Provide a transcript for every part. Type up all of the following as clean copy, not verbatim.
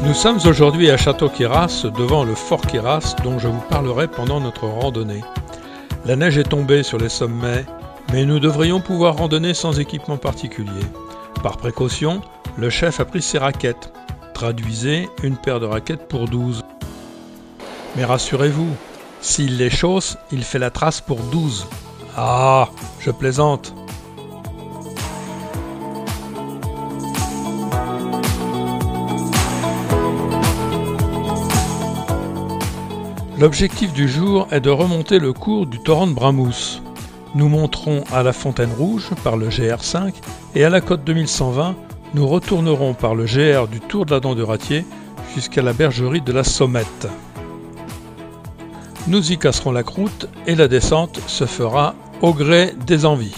Nous sommes aujourd'hui à Château-Queyras, devant le fort Queyras dont je vous parlerai pendant notre randonnée. La neige est tombée sur les sommets, mais nous devrions pouvoir randonner sans équipement particulier. Par précaution, le chef a pris ses raquettes. Traduisez, une paire de raquettes pour 12. Mais rassurez-vous, s'il les chausse, il fait la trace pour 12. Ah, je plaisante. L'objectif du jour est de remonter le cours du torrent de Bramous. Nous monterons à la Fontaine Rouge par le GR5 et à la côte 2120, nous retournerons par le GR du Tour de la Dent du Ratier jusqu'à la bergerie de la Sommette. Nous y casserons la croûte et la descente se fera au gré des envies.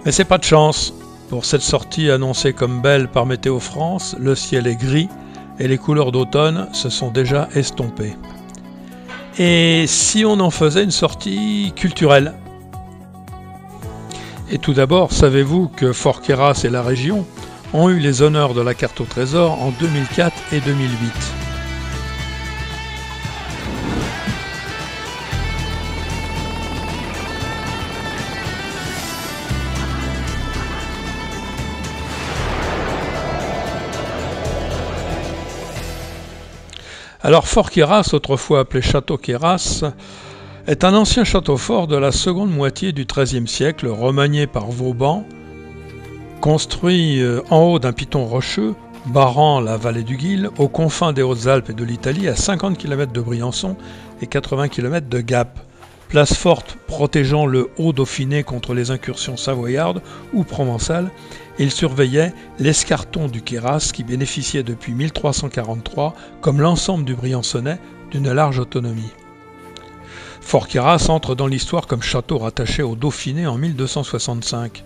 Mais c'est pas de chance. Pour cette sortie annoncée comme belle par Météo France, le ciel est gris et les couleurs d'automne se sont déjà estompées. Et si on en faisait une sortie culturelle? Et tout d'abord, savez-vous que Fort Queyras et la région ont eu les honneurs de la carte au trésor en 2004 et 2008? Alors Fort Queyras, autrefois appelé Château Queyras, est un ancien château fort de la seconde moitié du XIIIe siècle, remanié par Vauban, construit en haut d'un piton rocheux, barrant la vallée du Guil, aux confins des Hautes-Alpes et de l'Italie, à 50 km de Briançon et 80 km de Gap. Place forte protégeant le Haut-Dauphiné contre les incursions savoyardes ou provençales, il surveillait l'escarton du Queyras qui bénéficiait depuis 1343, comme l'ensemble du Briançonnais, d'une large autonomie. Fort Queyras entre dans l'histoire comme château rattaché au Dauphiné en 1265.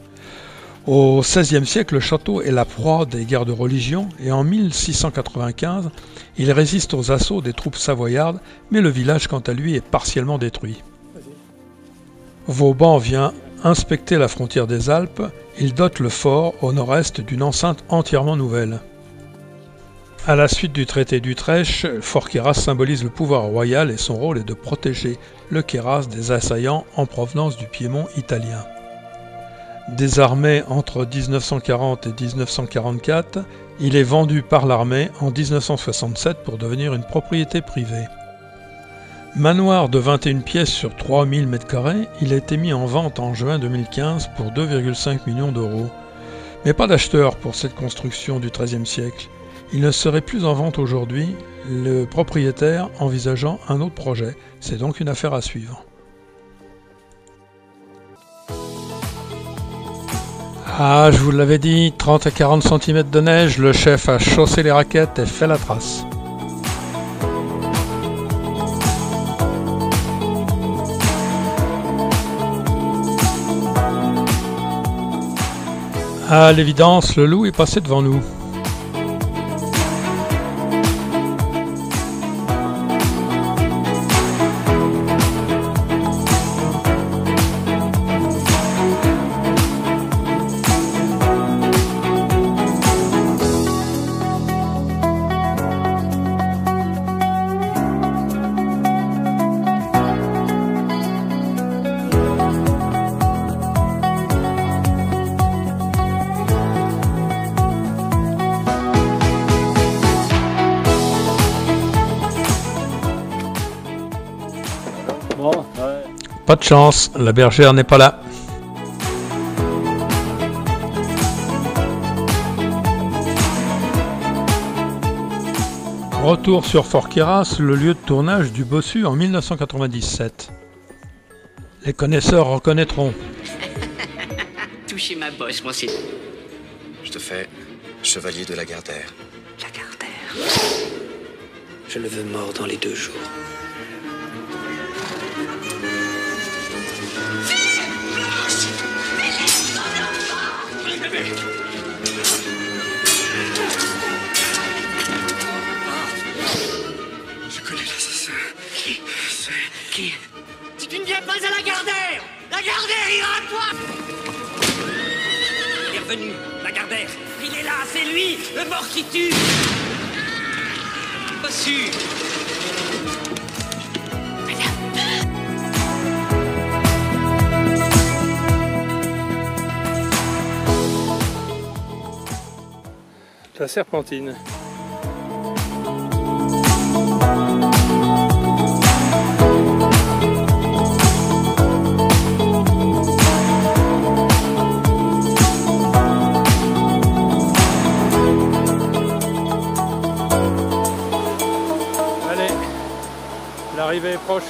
Au XVIe siècle, le château est la proie des guerres de religion et en 1695, il résiste aux assauts des troupes savoyardes, mais le village quant à lui est partiellement détruit. Vauban vient inspecter la frontière des Alpes, il dote le fort au nord-est d'une enceinte entièrement nouvelle. À la suite du traité d'Utrecht, Fort Queyras symbolise le pouvoir royal et son rôle est de protéger le Queyras des assaillants en provenance du Piémont italien. Désarmé entre 1940 et 1944, il est vendu par l'armée en 1967 pour devenir une propriété privée. Manoir de 21 pièces sur 3000 m², il a été mis en vente en juin 2015 pour 2,5 millions d'euros. Mais pas d'acheteur pour cette construction du XIIIe siècle. Il ne serait plus en vente aujourd'hui, le propriétaire envisageant un autre projet. C'est donc une affaire à suivre. Ah, je vous l'avais dit, 30 à 40 cm de neige, le chef a chaussé les raquettes et fait la trace. À l'évidence, le loup est passé devant nous. Pas de chance, la bergère n'est pas là. Retour sur Fort Queyras, le lieu de tournage du Bossu en 1997. Les connaisseurs reconnaîtront. Touchez ma bosse, moi c'est... Je te fais chevalier de Lagardère. Lagardère. Je le veux mort dans les 2 jours. Je connais l'assassin. Qui? Si tu ne viens pas à Lagardère ira à toi. Il est revenu. Lagardère. Lagardère. Il est là, c'est lui, le mort qui tue. Pas sûr. La Serpentine. Allez, l'arrivée est proche.